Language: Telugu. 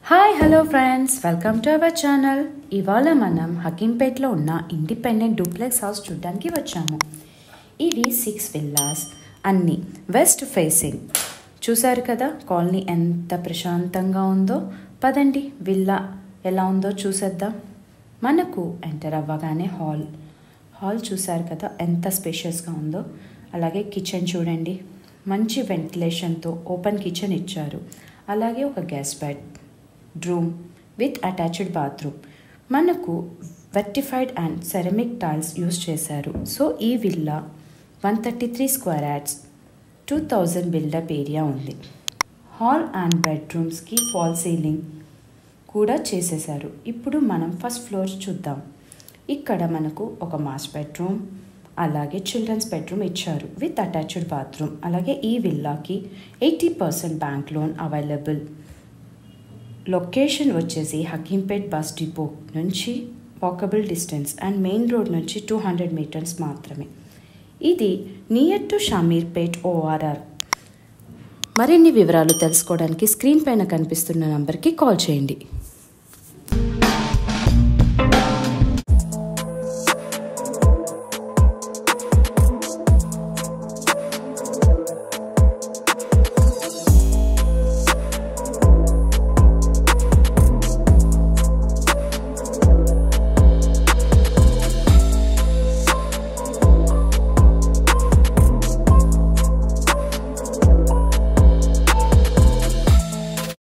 Hi hello friends, welcome to our channel. ఇవాళ మనం హకీంపేట్లో ఉన్న ఇండిపెండెంట్ డూప్లెక్స్ హౌస్ చూడడానికి వచ్చాము. ఇవి 6 విల్లాస్, అన్నీ వెస్ట్ ఫేసింగ్. చూసారు కదా కాలనీ ఎంత ప్రశాంతంగా ఉందో. పదండి విల్లా ఎలా ఉందో చూసేద్దాం. మనకు ఎంటర్ అవ్వగానే హాల్ చూసారు కదా ఎంత స్పేషియస్గా ఉందో. అలాగే కిచెన్ చూడండి, మంచి వెంటిలేషన్తో ఓపెన్ కిచెన్ ఇచ్చారు. అలాగే ఒక guest bedroom with attached bathroom. మనకు vitrified and ceramic tiles use చేశారు. సో ఈ villa 133 square yards, 2000 built up area ఉంది. హాల్ అండ్ బెడ్రూమ్స్కి ఫాల్ సీలింగ్ కూడా చేసేశారు. ఇప్పుడు మనం ఫస్ట్ ఫ్లోర్ చూద్దాం. ఇక్కడ మనకు ఒక మాస్టర్ బెడ్రూమ్, అలాగే చిల్డ్రన్స్ బెడ్రూమ్ ఇచ్చారు విత్ అటాచ్డ్ బాత్రూమ్. అలాగే ఈ విల్లాకి 80% బ్యాంక్ లోన్ అవైలబుల్. లొకేషన్ వచ్చేసి హకీంపేట్ బస్ డిపో నుంచి walkable distance and main road నుంచి 200 మీటర్స్ మాత్రమే. ఇది నియర్ టు షామీర్పేట్ ORR. మరిన్ని వివరాలు తెలుసుకోవడానికి స్క్రీన్ పైన కనిపిస్తున్న నంబర్కి కాల్ చేయండి.